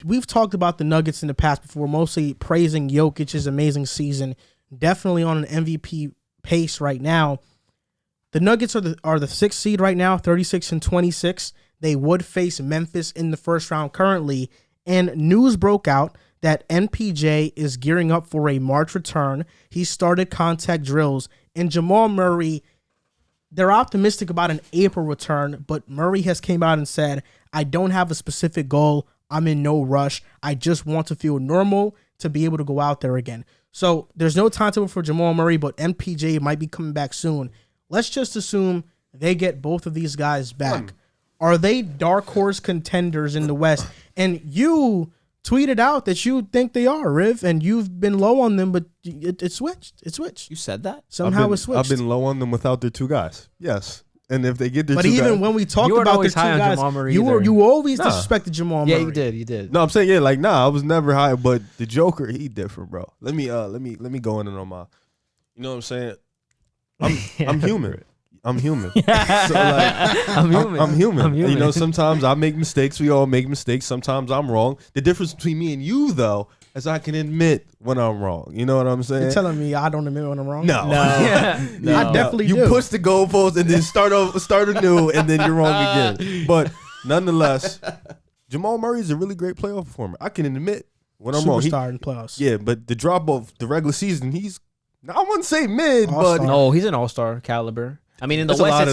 we've talked about the Nuggets in the past before, mostly praising Jokic's amazing season. Definitely on an MVP pace right now. The Nuggets are the 6th seed right now, 36-26. They would face Memphis in the first round currently, and news broke out that NPJ is gearing up for a March return. He started contact drills, and Jamal Murray, they're optimistic about an April return, but Murray has came out and said, I don't have a specific goal. I'm in no rush. I just want to feel normal to be able to go out there again. So there's no timetable for Jamal Murray, but MPJ might be coming back soon. Let's just assume they get both of these guys back. Are they dark horse contenders in the West? And you tweeted out that you think they are, Riv, and you've been low on them, but it switched. It switched. You said that? Somehow it switched. I've been low on them without their two guys. Yes. And if they get their but two guys. But even when we talked about their two guys, you always disrespected Jamal Murray. Yeah, you did. No, I'm saying, I was never high, but the Joker, he different, bro. Let me go in on my, you know what I'm saying? I'm human. I'm human. So I'm human. I'm human. You know, sometimes I make mistakes. We all make mistakes. Sometimes I'm wrong. The difference between me and you, though, is I can admit when I'm wrong. You know what I'm saying? You're telling me I don't admit when I'm wrong? No. No. I definitely do. You push the goalpost and then start anew, and then you're wrong again. But nonetheless, Jamal Murray is a really great playoff performer. I can admit when I'm wrong. Superstar in playoffs. Yeah, but the drop of the regular season, I wouldn't say mid, all-star. but no, he's an all-star caliber. I mean, in the West,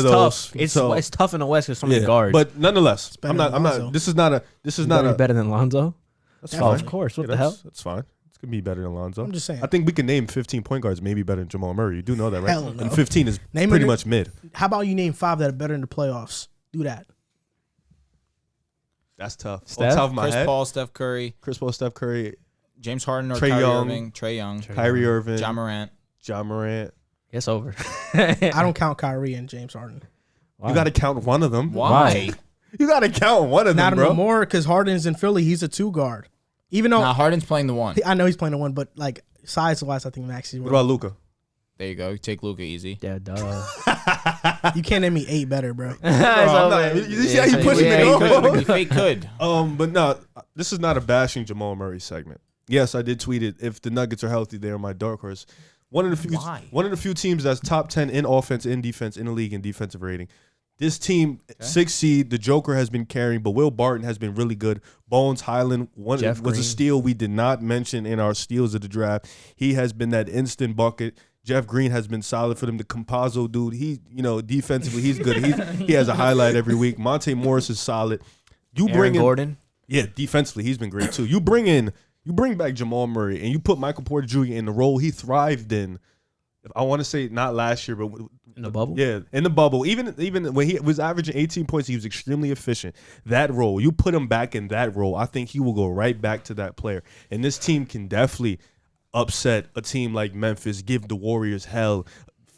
it's tough. It's tough in the West with so many guards. But nonetheless, I'm not. This is not better than Lonzo. That's fine. Of course. What the hell? That's fine. It's gonna be better than Lonzo. I'm just saying. I think we can name 15 point guards maybe better than Jamal Murray. You do know that, right? Hell no. And 15 is pretty much mid. How about you name 5 that are better in the playoffs? Do that. That's tough. Steph? On top of my Chris head. Paul, Steph Curry, James Harden or Trae Kyrie Young, Irving, Trae Young, Kyrie Irving, John Morant. It's over. I don't count Kyrie and James Harden. Why? You got to count one of them. Why? You got to count one of them, bro. Not anymore because Harden's in Philly. He's a 2 guard. Even though Harden's playing the 1. I know he's playing the 1, but like size-wise, I think Maxey's. What about Luka? There you go. You take Luka easy. Yeah, duh. You can't name me 8 better, bro. You see how you pushing me? He could. But no, this is not a bashing Jamal Murray segment. Yes, I did tweet it. If the Nuggets are healthy, they are my dark horse. One of the few teams that's top 10 in offense, in defense, in the league in defensive rating. This team, 6th seed, the Joker has been carrying, but Will Barton has been really good. Bones Highland was a steal we did not mention in our steals of the draft. He has been that instant bucket. Jeff Green has been solid for them. The Compazzo dude, defensively, he's good. He has a highlight every week. Monte Morris is solid. Aaron Gordon? Yeah, defensively, he's been great too. You bring back Jamal Murray and you put Michael Porter Jr. in the role he thrived in. I want to say not last year, but in the bubble. Yeah, in the bubble. Even when he was averaging 18 points, he was extremely efficient. That role, you put him back in that role, I think he will go right back to that player. And this team can definitely upset a team like Memphis, give the Warriors hell.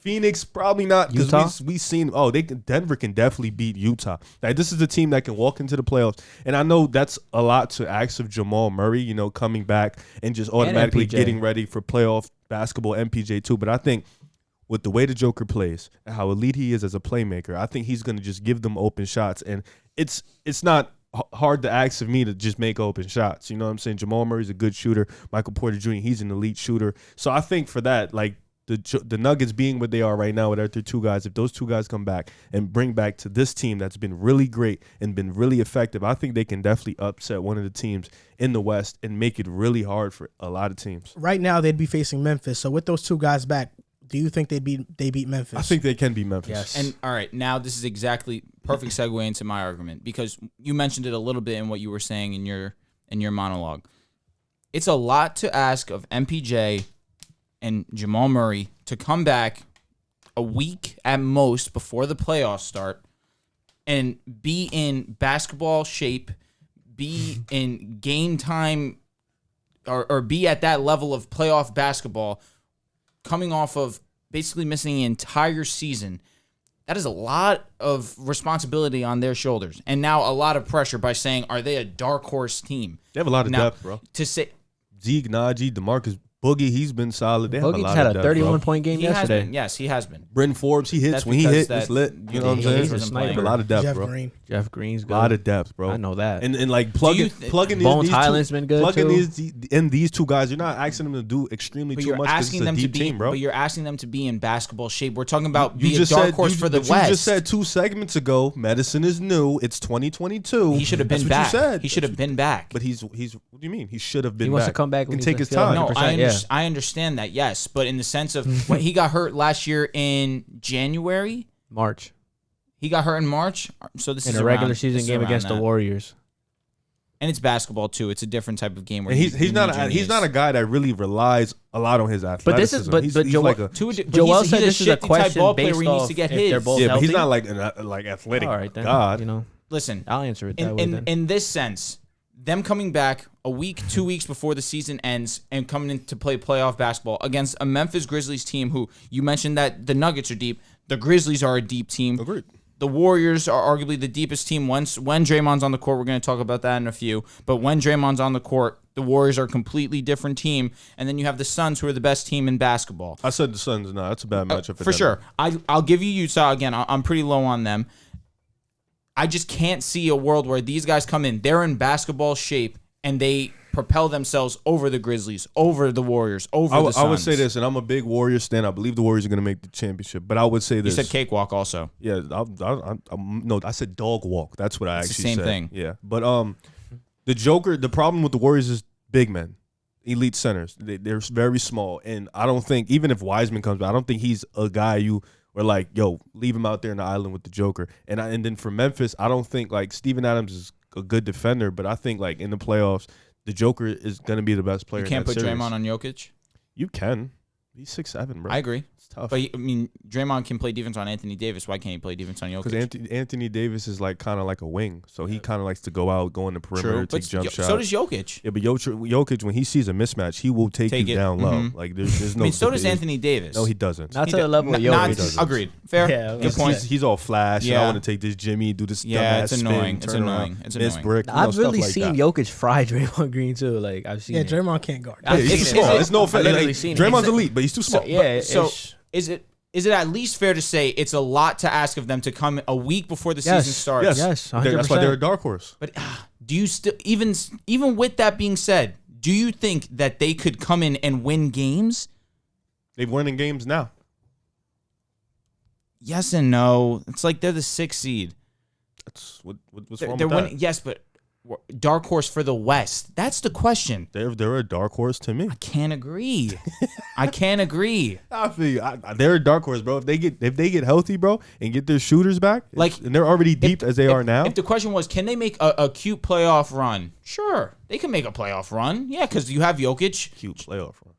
Phoenix probably not because we seen Denver can definitely beat Utah. Like this is a team that can walk into the playoffs, and I know that's a lot to ask of Jamal Murray. Coming back and just automatically getting ready for playoff basketball. MPJ too, but I think with the way the Joker plays and how elite he is as a playmaker, I think he's going to just give them open shots, and it's not hard to ask of me to just make open shots. You know what I'm saying? Jamal Murray's a good shooter. Michael Porter Jr., he's an elite shooter. So I think for that, like. The Nuggets being what they are right now with their 2 guys, if those 2 guys come back and bring back to this team that's been really great and been really effective, I think they can definitely upset one of the teams in the West and make it really hard for a lot of teams. Right now, they'd be facing Memphis. So with those 2 guys back, do you think they beat Memphis? I think they can beat Memphis. Yes. And all right, now this is exactly perfect segue into my argument because you mentioned it a little bit in what you were saying in your monologue. It's a lot to ask of MPJ and Jamal Murray to come back a week at most before the playoffs start and be in basketball shape, be in game time, or be at that level of playoff basketball, coming off of basically missing the entire season. That is a lot of responsibility on their shoulders. And now a lot of pressure by saying, are they a dark horse team? They have a lot of depth, bro. To say Zeke, Najee, DeMarcus Boogie, he's been solid. They have a Boogie's lot had of a depth, 31-point game He has yesterday. been. Yes, he has been. Bryn Forbes, he hits. That's When he because hits, that- it's lit. You know what I'm he's saying? a sniper. A lot of depth, Jeff bro. Green. Jeff Green's A good. lot of depth, bro. I know that. And like Do you plugging Bones these Highland's two, been good, plugging too. these two guys. You're not asking them to do extremely But too you're much. 'Cause asking it's a them to deep be, team, bro. but you're asking them to be in basketball shape. We're talking about You be a just dark said horse for the but West. You just said 2 segments ago. Medicine is new. It's 2022. He should have been That's back. What you said. He should have been back. But he's. What do you mean? He should have been. He wants back. to come back He when can he's take gonna his feel time. it. No, 100%, I understand that, yes, but in the sense of when he got hurt last year in January, March. he got hurt in March. So this In is a regular around- season this is game around against the that. Warriors. And it's basketball too. It's a different type of game where And he's you not need your he's not a knees. guy that really relies a lot on his athleticism. But this is- but- he's, but he's Joel- like a To a di- but Joel he's said a this is a shifty type question ball player based where he needs off to get if they're his. both yeah, but he's healthy? not like an like athletic All right, then. god. You know, Listen, I'll answer it that way then. in this sense, them coming back a week, 2 weeks before the season ends and coming in to play playoff basketball against a Memphis Grizzlies team who you mentioned that the Nuggets are deep. The Grizzlies are a deep team. Agreed. The Warriors are arguably the deepest team when Draymond's on the court. We're going to talk about that in a few. But when Draymond's on the court, the Warriors are a completely different team. And then you have the Suns, who are the best team in basketball. I said the Suns. No, that's a bad matchup For them. sure. I'll give you Utah again. I'm pretty low on them. I just can't see a world where these guys come in, they're in basketball shape, and they propel themselves over the Grizzlies, over the Warriors, over the Suns. I would say this, and I'm a big Warriors fan. I believe the Warriors are going to make the championship. But I would say You this. said cakewalk also. Yeah, no, I said dog walk. That's what I It's the actually same said. thing. Yeah, but the Joker. The problem with the Warriors is big men, elite centers. They're very small, and I don't think even if Wiseman comes back, I don't think he's a guy you were like, yo, leave him out there in the island with the Joker. And then for Memphis, I don't think like Steven Adams is a good defender, but I think like in the playoffs, the Joker is going to be the best player. You can't in put that series. Draymond on Jokic. You can. He's 6'7", bro. I agree. It's tough. But, I mean, Draymond can play defense on Anthony Davis. Why can't he play defense on Because Jokic? Anthony Davis is like kind of like a wing, so he kind of likes to go out, go in the perimeter, True. take But jump shots. so does Jokic. Yeah, but Jokic, when he sees a mismatch, he will take Take you it. down low. Mhm. Like there's no. I mean, so does debate. Anthony Davis. No, he doesn't. Not He to the d- level of n- not- Jokic. Agreed. Fair. Yeah, Good that's- point. He's all flash. Yeah. I want to take this Jimmy, do this. Yeah, dumbass it's annoying. Spin, It's turn annoying. around, It's miss annoying. brick. I've stuff really like seen that. Jokic fry Draymond Green too. Like I've seen Yeah, it. Draymond can't guard. Yeah, I've he's seen too it. small. Is it- It's no I've offense. literally Like, seen it. Draymond's Is it- elite, but he's too small. Yeah, So it's- is it at least fair to say it's a lot to ask of them to come a week before the season starts? Yes, Yes, That's why 100%. they're a dark horse. But do you still even with that being said, do you think that they could come in and win games? They've winning games now. Yes and no. It's like they're the 6th seed. That's what's They're wrong with that. winning. Yes, but dark horse for the West. That's the question. They're a dark horse to me. I can't agree. I can't agree. I feel you. They're a dark horse, bro. If they get healthy, bro, and get their shooters back, Like, and they're already deep as they are now. If the question was, can they make a cute playoff run? Sure, they can make a playoff run. Yeah, because you have Jokic. Cute playoff run.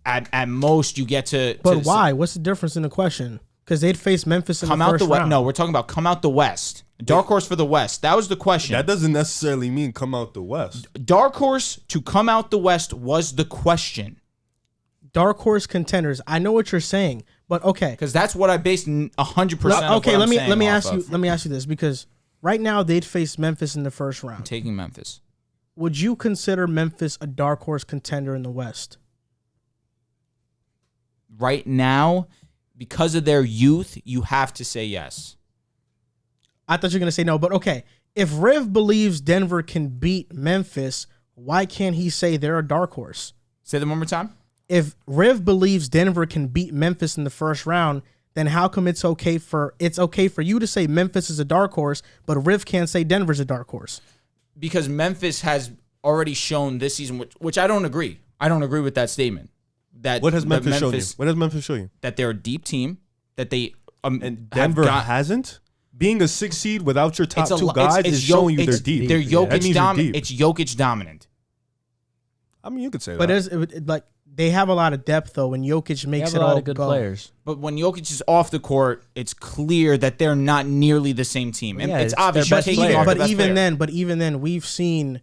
At most, you get to. But why? What's the difference in the question? Because they'd face Memphis in Come the out first the West. round. No, we're talking about come out the West. Dark horse for the West. That was the question. That doesn't necessarily mean come out the West. Dark horse to come out the West was the question. Dark horse contenders. I know what you're saying, but okay. Because that's what I based 100%. Okay, of let what me I'm ask you. Let me ask you this, because right now they'd face Memphis in the first round. Taking Memphis. Would you consider Memphis a dark horse contender in the West? Right now, because of their youth, you have to say yes. I thought you were gonna say no, but okay. If Riv believes Denver can beat Memphis, why can't he say they're a dark horse? Say that one more time. If Riv believes Denver can beat Memphis in the first round, then how come it's okay for you to say Memphis is a dark horse, but Riv can't say Denver's a dark horse? Because Memphis has already shown this season, which I don't agree. I don't agree with that statement. That What has that Memphis shown you? What has Memphis shown you? That they're a deep team. That they And Denver hasn't. Being a 6th seed without your top two guys is showing you they're deep. They're That means Jokic you're dominant. deep. It's Jokic dominant. I mean, you could say But that. like they have a lot of depth though, and Jokic They makes have it a lot all of good go. players. But when Jokic is off the court, it's clear that they're not nearly the same team. And Yeah, it's it's obvious. their you're best taking player. off the But best even player. then, we've seen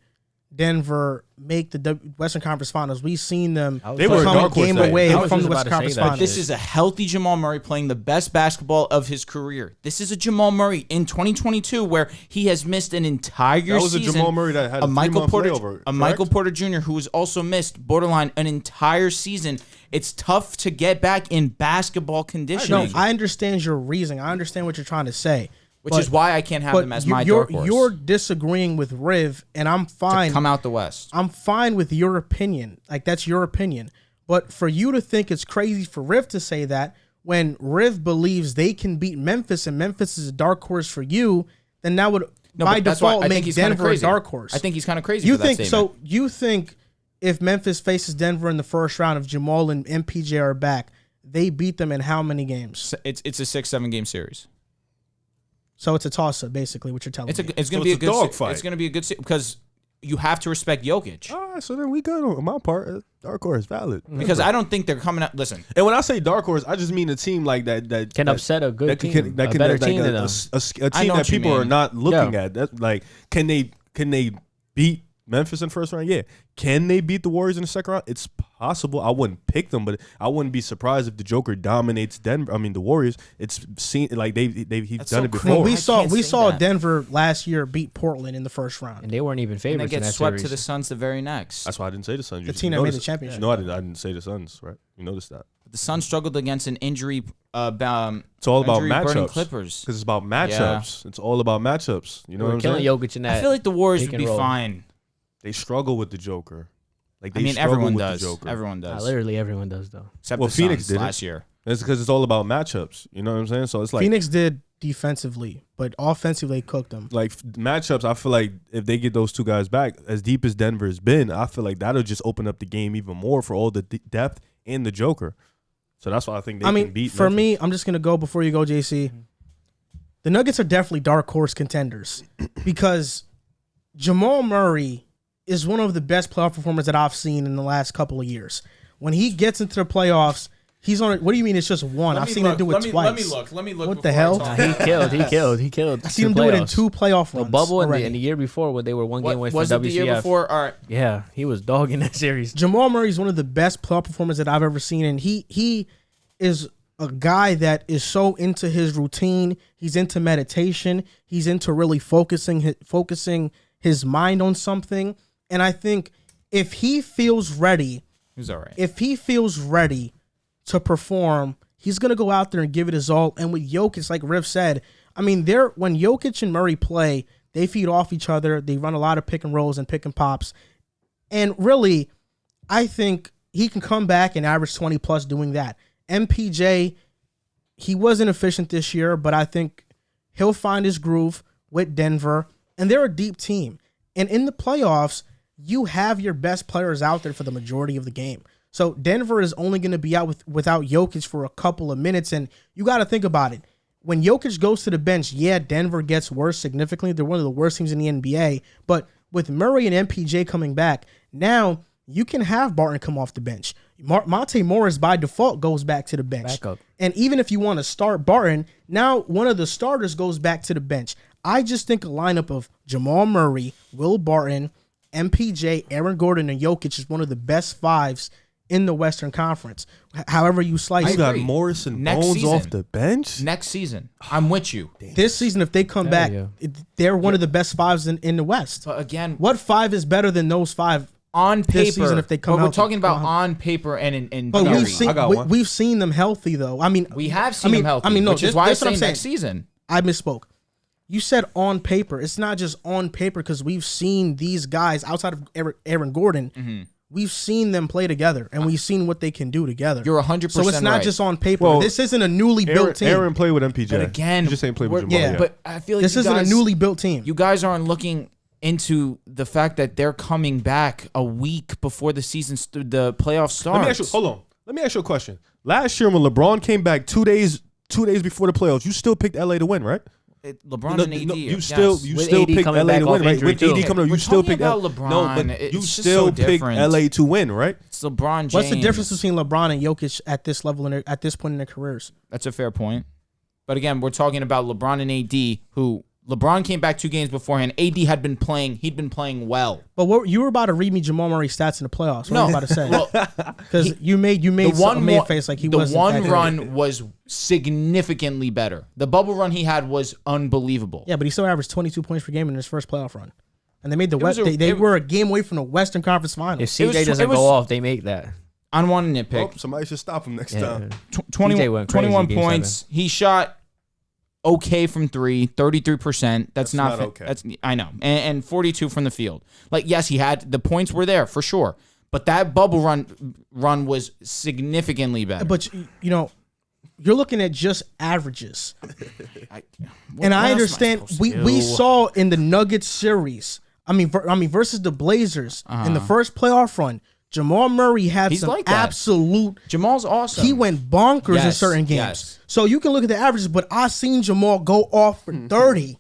Denver make the Western Conference Finals. We've seen them They were a become dark a horse game that away year. from the Western Conference Finals. This is a healthy Jamal Murray playing the best basketball of his career. This is a Jamal Murray in 2022 where he has missed an entire season. That was a Jamal Murray that had a Michael 3-month Porter, layover, a Michael Porter Jr. who has also missed borderline an entire season. It's tough to get back in basketball conditioning. No, I understand your reasoning. I understand what you're trying to say. Which is why I can't have them as my dark horse. You're disagreeing with Riv, and I'm fine. To come out the West. I'm fine with your opinion. Like, that's your opinion. But for you to think it's crazy for Riv to say that when Riv believes they can beat Memphis and Memphis is a dark horse for you, then that would by default make Denver a dark horse. I think he's kind of crazy for that statement. So you think if Memphis faces Denver in the first round, if Jamal and MPJ are back, they beat them in how many games? It's a 6-7 game series. So it's a toss-up, basically, what you're telling me. It's going to be a good dog fight. It's going to be a good because you have to respect Jokic. All right, so then we good on my part. Dark horse valid. Because I don't think they're coming out. Listen, and when I say dark horse, I just mean a team like that can upset a good team, a better team than them. A team that people are not looking at. That's like, can they beat Memphis in the first round? Yeah. Can they beat the Warriors in the second round? It's possible. I wouldn't pick them, but I wouldn't be surprised if the Joker dominates Denver. I mean, the Warriors. It's seen like he's done it before. We saw Denver last year beat Portland in the first round, and they weren't even favorites. And they get swept to the Suns the very next. That's why I didn't say the Suns. The team that made the championship. No, I didn't say the Suns. Right? You noticed that. The Suns struggled against an injury. It's all about matchups. Clippers. Because it's about matchups. Yeah. It's all about matchups. You know what I'm saying? Killing Jokic in that. I feel like the Warriors would be fine. They struggle with the Joker. Like everyone does. Everyone does. Literally everyone does, though. Except the Phoenix Suns did last year. It's because it's all about matchups. You know what I'm saying? So it's like Phoenix did defensively, but offensively they cooked them. Like matchups, I feel like if they get those two guys back, as deep as Denver's been, I feel like that'll just open up the game even more for all the depth and the Joker. So that's why I think they can beat. For me, I'm just gonna go before you go, JC. The Nuggets are definitely dark horse contenders because Jamal Murray is one of the best playoff performers that I've seen in the last couple of years. When he gets into the playoffs, he's on it. What do you mean it's just one? I've seen him do it twice. Let me look. What the hell? He killed. I've seen him do it in 2 playoff runs. The bubble and the year before when they were one game away from WCF. Was it the year before? All right. Yeah, he was dogging that series. Jamal Murray is one of the best playoff performers that I've ever seen, and he is a guy that is so into his routine. He's into meditation. He's into really focusing his mind on something. And I think if he feels ready, he's all right. If he feels ready to perform, he's gonna go out there and give it his all. And with Jokic, like Riv said, I mean, when Jokic and Murray play, they feed off each other. They run a lot of pick and rolls and pick and pops. And really, I think he can come back and average 20 plus doing that. MPJ, he wasn't efficient this year, but I think he'll find his groove with Denver. And they're a deep team. And in the playoffs, you have your best players out there for the majority of the game. So Denver is only going to be out without Jokic for a couple of minutes. And you got to think about it. When Jokic goes to the bench, yeah, Denver gets worse significantly. They're one of the worst teams in the NBA. But with Murray and MPJ coming back, now you can have Barton come off the bench. Monte Morris, by default, goes back to the bench. Backup. And even if you want to start Barton, now one of the starters goes back to the bench. I just think a lineup of Jamal Murray, Will Barton, MPJ, Aaron Gordon, and Jokic is one of the best fives in the Western Conference. However you slice it. You got Morris and Bones off the bench? Next season. I'm with you. This season, if they come back, they're one of the best fives in the West. But again, what five is better than those five on paper? This season, if they come we're talking about on paper and in but theory. we've seen them healthy, though. I mean, we have seen them healthy, which is why I say next season. I misspoke. You said on paper. It's not just on paper because we've seen these guys outside of Aaron Gordon. Mm-hmm. We've seen them play together, and we've seen what they can do together. You're 100% So it's not right. just on paper. Well, this isn't a newly built team. Aaron played with MPJ. But again, you just ain't played with Jamal. Yeah, but I feel like this isn't a newly built team. You guys aren't looking into the fact that they're coming back a week before the season, the playoff starts. Hold on. Let me ask you a question. Last year when LeBron came back 2 days before the playoffs, you still picked LA to win, right? LeBron and AD. You still picked LA to win, right? With AD coming up, you still picked LeBron. No, but you still picked LA to win, right? It's LeBron James. What's the difference between LeBron and Jokic at this level at this point in their careers? That's a fair point. But again, we're talking about LeBron and AD, who LeBron came back 2 games beforehand. AD had been playing. He'd been playing well. But you were about to read me Jamal Murray stats in the playoffs. What were you about to say? Because you made a face like he wasn't. The one run was significantly better. The bubble run he had was unbelievable. Yeah, but he still averaged 22 points per game in his first playoff run, and they made the West. They were a game away from the Western Conference Finals. If CJ doesn't go off, they make that. I don't want to nitpick. Oh, somebody should stop him next time. 21 points. He shot okay from 3, 33%. That's not okay. I know. And 42 from the field. Like, yes, the points were there for sure. But that bubble run was significantly better. But you're looking at just averages. I understand we saw in the Nuggets series, versus the Blazers in the first playoff run, Jamal Murray had absolute. Jamal's awesome. He went bonkers in certain games. Yes. So you can look at the averages, but I seen Jamal go off for 30.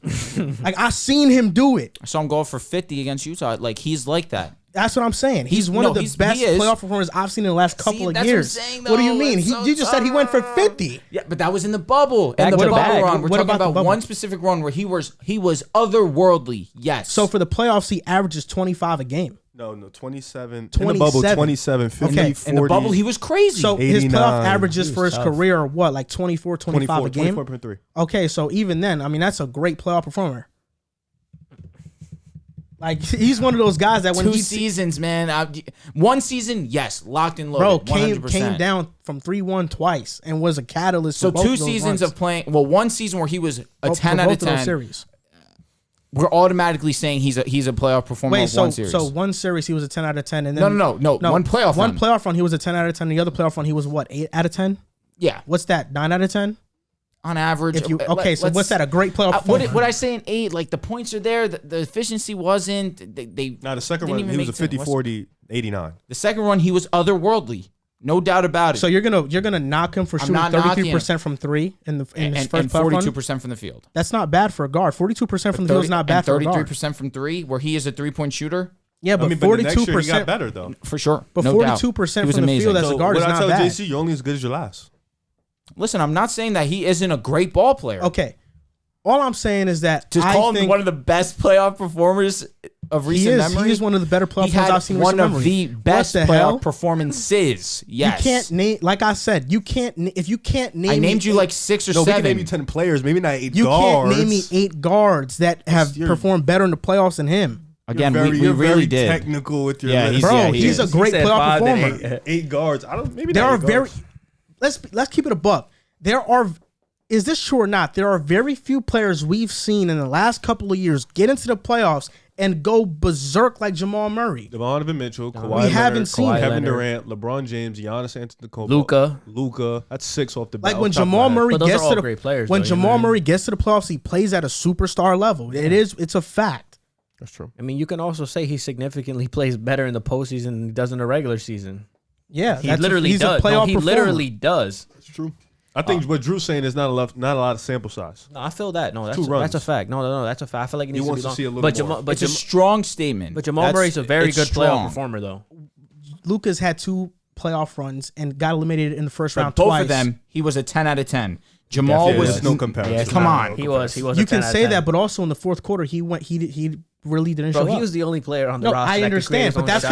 Like, I seen him do it. I saw him go off for 50 against Utah. Like, he's like that. That's what I'm saying. He's one of the best playoff performers I've seen in the last couple of years. What do you mean? You just said he went for 50. Yeah, but that was in the bubble. In the bubble run. We're talking about one specific run where he was otherworldly. Yes. So for the playoffs, he averages 25 a game. No, 27. In the bubble, 27, 50, okay. 40. In the bubble, he was crazy. So 89. His playoff averages for his career are what, like 24, 25 a game? 24.3. Okay, so even then, that's a great playoff performer. Like, he's one of those guys that when 2 seasons, man. 1 season, yes, locked and loaded. Bro, came down from 3-1 twice and was a catalyst. So for both 2 of those seasons runs. of playing. Well, 1 season where he was a 10 out of 10. Series. We're automatically saying he's a playoff performer of one series. So one series he was a 10 out of 10, and then no. One playoff run. One playoff run he was a 10 out of 10. The other playoff run he was what, 8 out of 10? Yeah. What's that? 9 out of 10? On average. So what's that? A great playoff performer? What I say in 8? Like, the points are there. The efficiency wasn't. The second run he was a 50-40, 89. The second run he was otherworldly. No doubt about it. So you're gonna knock him for shooting 33% from 3 in his first and 42% from the field. That's not bad for a guard. 42% from the field is not bad for a guard. 33% from 3, where he is a 3-point shooter. Yeah, but 42% he got better though. For sure. But 42% from the field as a guard is not bad. When I tell JC, you're only as good as your last. Listen, I'm not saying that he isn't a great ball player. Okay. All I'm saying is that just call him one of the best playoff performers of recent memory. He is one of the better playoff performers I've seen in recent memory. One of the best playoff performances. Yes. You can't name, like I said, if you can't name. I named you like 6 or 7. No, we can name you 10 players, maybe not 8 guards. You can't name me 8 guards that have performed better in the playoffs than him. Again, we really did. Technical with your list. He's a great playoff performer. 8 guards. Let's keep it a buck. Is this true or not? There are very few players we've seen in the last couple of years get into the playoffs and go berserk like Jamal Murray. Donovan Mitchell, Kawhi Leonard, Kevin Durant, LeBron James, Giannis Antetokounmpo, Luka. That's 6 off the bat. Like when Jamal Murray gets to the Jamal Murray gets to the playoffs, he plays at a superstar level. Yeah. It's a fact. That's true. I mean, you can also say he significantly plays better in the postseason than he does in the regular season. Yeah, he literally does. He literally does. That's true. I think what Drew's saying is not a lot of sample size. No, I feel that. No, that's a fact. No, that's a fact. I feel like it needs he wants to see a little more. But it's a strong statement. But Jamal Murray's a very good playoff performer, though. Luka's had 2 playoff runs and got eliminated in the first round both twice. Of them, he was a 10 out of 10. Jamal was no comparison. Yeah, come on, he was. You can say that, but also in the fourth quarter, he really didn't show up. He was the only player on the roster. I understand, but that's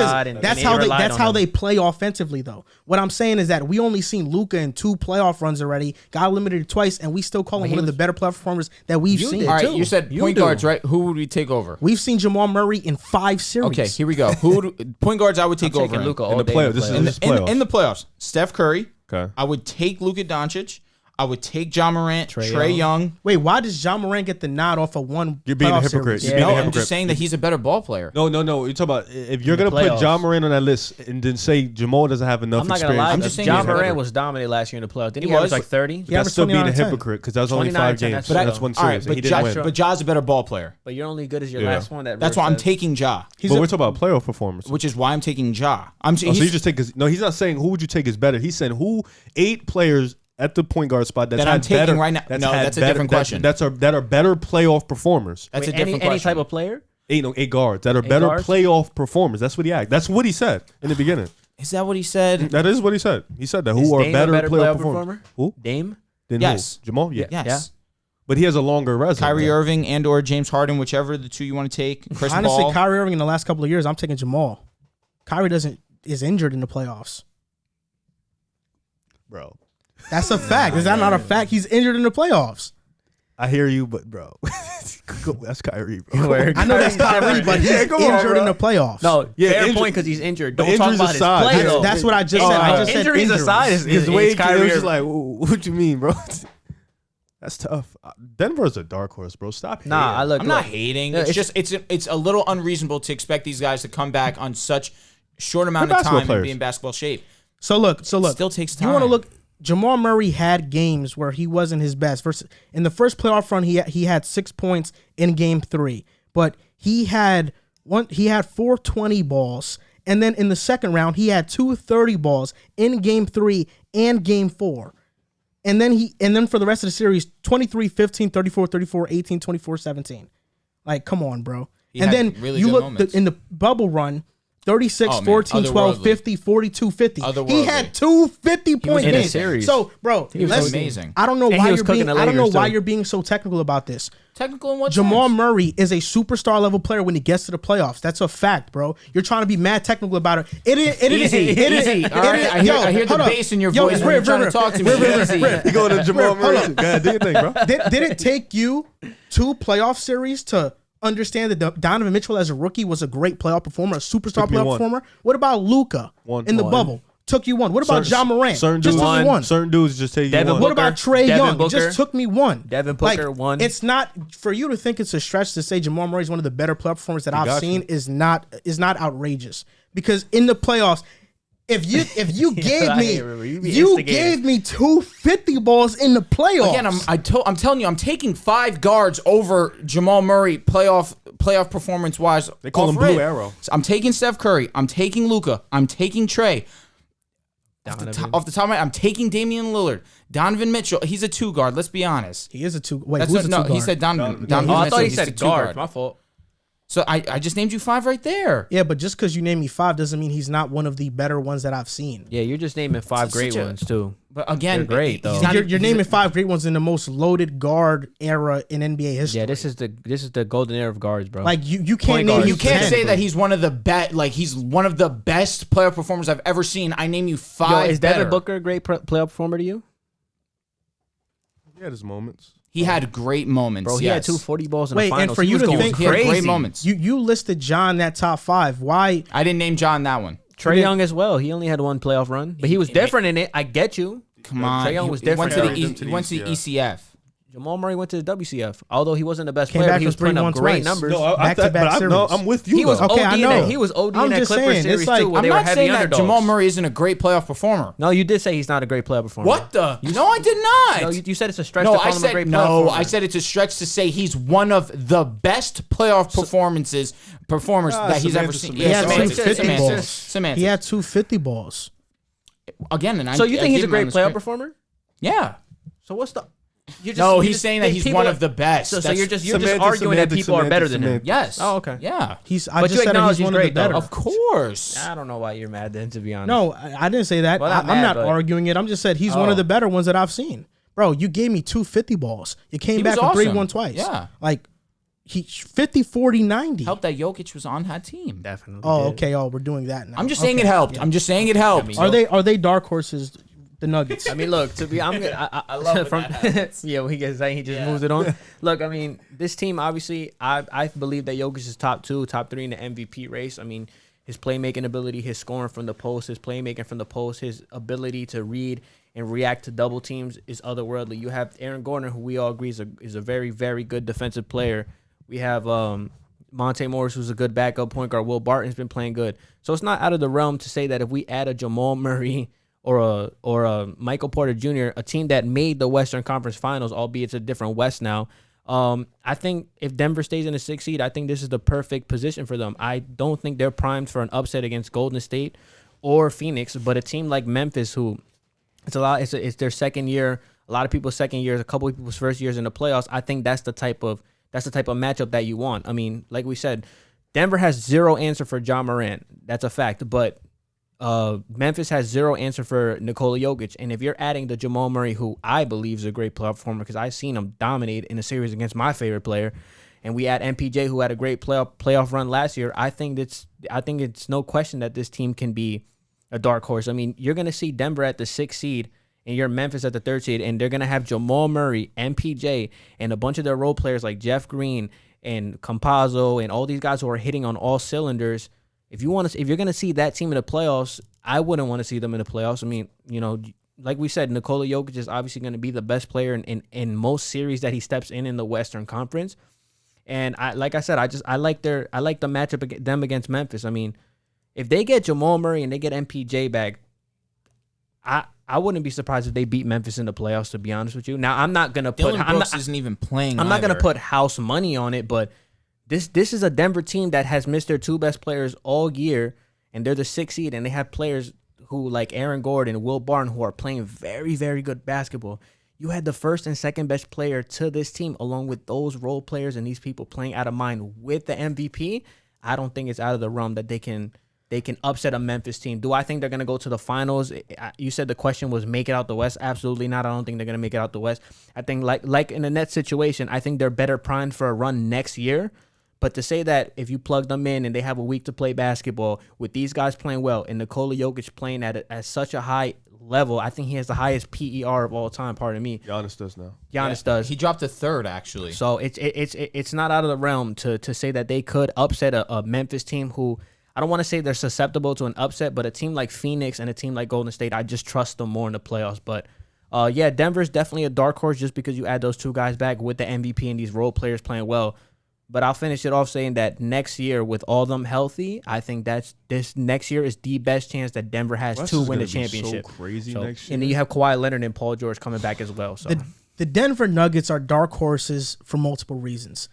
how they play offensively, though. What I'm saying is that we only seen Luka in 2 playoff runs already, got eliminated twice, and we still call him one of the better playoff performers that we've seen. All right, you said point guards, right? Who would we take over? We've seen Jamal Murray in 5 series. Okay, here we go. Point guards I would take over Luka in the playoffs. In the playoffs, Steph Curry. Okay. I would take Luka Doncic. I would take John Morant, Trae Young. Wait, why does John Morant get the nod off of one? You're being a hypocrite. I'm just saying that he's a better ball player. No. You're talking about if you're gonna put John Morant on that list and then say Jamal doesn't have enough experience. I'm not gonna lie. I'm just saying John Morant was dominated last year in the playoffs. Didn't he average like 30? That's still being a hypocrite because that was only 5 games. That's one series. He didn't win. But Ja's a better ball player. But you're only good as your last one. That's why I'm taking Ja. But we're talking about playoff performance, which is why I'm taking Ja. So you just take his. No, he's not saying who would you take is better. He's saying who 8 players at the point guard spot that I'm taking right now. No, that's a different question. That are better playoff performers. That's a different question. Any type of player? 8 guards that are better playoff performers. That's what he asked. That's what he said in the beginning. Is that what he said? That is what he said. He said that who are better playoff performers? Who? Dame? Yes. Jamal? Yeah. Yes. But he has a longer resume. Kyrie Irving and or James Harden, whichever the two you want to take. Chris Honestly, Paul. Kyrie Irving in the last couple of years, I'm taking Jamal. Kyrie is injured in the playoffs. Bro. That's a fact. Is that not a fact? He's injured in the playoffs. I hear you, but bro, that's Kyrie, bro. I know that's Kyrie, but he's injured in the playoffs. No, fair injury, point because he's injured. Don't injuries talk about aside, his play, though. That's what I just said. I just said injuries aside is the way it's Kyrie. was just like, what you mean, bro? That's tough. Denver's a dark horse, bro. Stop hating. Nah, I'm not hating. It's just it's a little unreasonable to expect these guys to come back on such short amount of time and be in basketball shape. So look. Still takes time. You want to look. Jamal Murray had games where he wasn't his best. In the first playoff run, he had 6 points in Game 3, but he had 420 balls, and then in the second round he had 230 balls in Game 3 and Game 4, and then for the rest of the series 23, 15, 34, 34, 18, 24, 17. Like, come on, bro. And then really you look moments. in the bubble run. 36, 14, 12, 50, 42, 50. He had 2 50-point in a games. series. So, bro, was listen, amazing. I don't know And why he was you're cooking being the I don't know Lakers, why too. you're being so technical about this. Technical in what Jamal sense? Murray is a superstar level player when he gets to the playoffs. That's a fact, bro. You're trying to be mad technical about it. It is Easy. All right, I hear the bass in your voice when you're trying to talk to me. Easy. You going to Jamal Murray? God, do your thing, bro. Did it take you 2 playoff series to understand that Donovan Mitchell as a rookie was a great playoff performer, a superstar playoff performer? What about Luka in the bubble? Took you 1. What about John Moran? Just took me 1. Certain dudes just take Devin you 1. What about Trae Devin Young? Booker. It just took me 1. Devin Booker, 1. It's not for you to think it's a stretch to say Jamal Murray is one of the better playoff performers that I've seen is not outrageous, because in the playoffs, if you gave me 250 balls in the playoffs. Again, I'm telling you, I'm taking 5 guards over Jamal Murray playoff performance wise. They call him Blue Arrow. So I'm taking Steph Curry. I'm taking Luka. I'm taking Trae. Off the top of my head, I'm taking Damian Lillard. Donovan Mitchell, he's a 2 guard. Let's be honest. He is a 2. Wait, who's a 2 guard? He said Donovan I Mitchell. thought he he's a said 2 guard. My fault. So I just named you 5 right there. Yeah, but just because you name me 5 doesn't mean he's not one of the better ones that I've seen. Yeah, you're just naming 5 great ones too. But again, They're great, though. You're naming 5 great ones in the most loaded guard era in NBA history. Yeah, this is the golden era of guards, bro. Like you can't Point name guard. me You can't 10. say that he's one of the best. Like he's one of the best player performers I've ever seen. I name you 5. Is Devin Booker a great playoff performer to you? He had his moments. He had great moments. Bro, he had 240 balls in the Wait, finals. and for He you was to going think he had crazy. great moments. You listed John that top 5. Why? I didn't name John that one. Trae Young as well. He only had 1 playoff run, but he was different in it. I get you. Come on, Trae Young was he went different. to the he went to the ECF. Jamal Murray went to the WCF. Although he wasn't the best Came player, back but he was with 3-1 putting up great twice. numbers. No, Back-to-back series. I'm with you. He was though. Okay, I OD know. he was OD I'm in that just Clippers saying, series it's like- too, where I'm they were not heavy saying that underdogs. Jamal Murray isn't a great playoff performer. No, you did say he's not a great playoff performer. What the? No, I did not. No, you said it's a stretch No, to call I him a said great playoff no. performer. I said it's a stretch to say he's one of the best playoff performers that he's ever seen. semantics. He had semantics, 250 semantics, balls. semantics. He had 250 balls. Again, and So you think he's a give him great on the playoff screen. performer? Yeah. So what's the? No, he's saying that he's one of the best. So That's- you're just semantics, arguing that people are better than him. semantics. yes. Oh, okay. Yeah. I But just you said that acknowledge he's one he's of the great, though. better. Of course. I don't know why you're mad then, to be honest. No, I didn't say that. Well, not I'm mad, not but- arguing it. I'm just saying he's one Oh. of the better ones that I've seen. Bro, you gave me 250 balls. You came He back was with awesome. 3-1 twice. Yeah. Like, he 50, 40, 90. Helped that Jokic was on that team. Definitely. Oh, did. okay. Oh, we're doing that now. I'm just saying Okay. it helped. I'm just saying it helped. Are they dark horses, the Nuggets? I mean, look, to be, I love it. From, yeah, when he gets that, he just moves it on. Look, I mean, this team, obviously, I believe that Jokic is top 2, top 3 in the MVP race. I mean, his playmaking ability, his scoring from the post, his playmaking from the post, his ability to read and react to double teams is otherworldly. You have Aaron Gordon, who we all agree is a very, very good defensive player. We have Monte Morris, who's a good backup point guard. Will Barton's been playing good. So it's not out of the realm to say that if we add a Jamal Murray or a Michael Porter Jr., a team that made the Western Conference Finals, albeit it's a different West now, I think if Denver stays in the 6th seed, I think this is the perfect position for them. I don't think they're primed for an upset against Golden State or Phoenix, but a team like Memphis, who it's their second year, a lot of people's second years, a couple of people's first years in the playoffs. I think that's the type of matchup that you want. I mean, like we said, Denver has zero answer for John Moran. That's a fact. But Memphis has zero answer for Nikola Jokic. And if you're adding the Jamal Murray, who I believe is a great playoff performer because I've seen him dominate in a series against my favorite player, and we add MPJ, who had a great playoff run last year, I think it's no question that this team can be a dark horse. I mean, you're going to see Denver at the 6th seed, and you're Memphis at the 3rd seed, and they're going to have Jamal Murray, MPJ, and a bunch of their role players like Jeff Green and Campazzo and all these guys who are hitting on all cylinders. If you're going to see that team in the playoffs, I wouldn't want to see them in the playoffs. I mean, like we said, Nikola Jokic is obviously going to be the best player in most series that he steps in the Western Conference. And I like the matchup them against Memphis. I mean, if they get Jamal Murray and they get MPJ back, I wouldn't be surprised if they beat Memphis in the playoffs, to be honest with you. Now, I'm not going to put Dylan Brooks isn't even playing. I'm not going to put house money on it, but this is a Denver team that has missed their 2 best players all year, and they're the 6th seed, and they have players who like Aaron Gordon and Will Barton who are playing very, very good basketball. You had the 1st and 2nd best player to this team, along with those role players and these people playing out of mind with the MVP. I don't think it's out of the realm that they can upset a Memphis team. Do I think they're going to go to the finals? You said the question was make it out the West. Absolutely not. I don't think they're going to make it out the West. I think like in the Nets situation, I think they're better primed for a run next year. But to say that if you plug them in and they have a week to play basketball with these guys playing well and Nikola Jokic playing at such a high level, I think he has the highest PER of all time. Pardon me. Giannis does now. Giannis does. He dropped to 3rd actually. So it's not out of the realm to say that they could upset a Memphis team who, I don't want to say they're susceptible to an upset, but a team like Phoenix and a team like Golden State, I just trust them more in the playoffs. But yeah, Denver's definitely a dark horse just because you add those 2 guys back with the MVP and these role players playing well. But I'll finish it off saying that next year, with all them healthy, I think this next year is the best chance that Denver has to win the championship. So crazy next year. And then you have Kawhi Leonard and Paul George coming back as well. So the Denver Nuggets are dark horses for multiple reasons.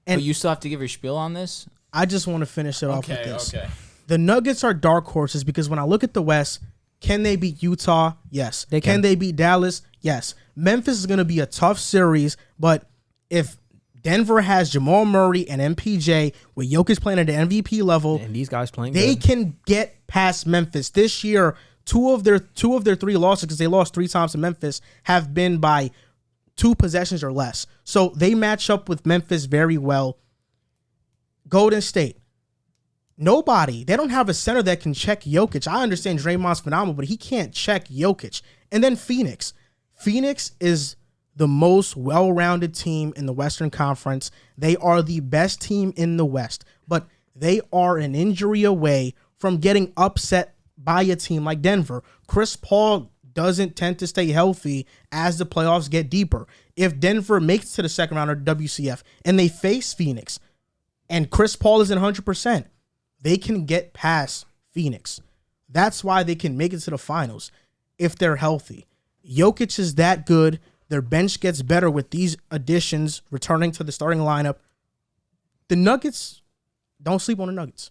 And but you still have to give your spiel on this? I just want to finish it off with this. Okay. The Nuggets are dark horses because when I look at the West, can they beat Utah? Yes. They can. Can they beat Dallas? Yes. Memphis is going to be a tough series, but if Denver has Jamal Murray and MPJ with Jokic playing at the MVP level, and these guys playing they good, can get past Memphis. This year, two of their 3 losses, because they lost 3 times to Memphis, have been by 2 possessions or less. So they match up with Memphis very well. Golden State. Nobody. They don't have a center that can check Jokic. I understand Draymond's phenomenal, but he can't check Jokic. And then Phoenix. Phoenix is the most well-rounded team in the Western Conference. They are the best team in the West, but they are an injury away from getting upset by a team like Denver. Chris Paul doesn't tend to stay healthy as the playoffs get deeper. If Denver makes it to the second round of WCF and they face Phoenix and Chris Paul isn't 100%, they can get past Phoenix. That's why they can make it to the finals if they're healthy. Jokic is that good. Their bench gets better with these additions returning to the starting lineup. The Nuggets, don't sleep on the Nuggets.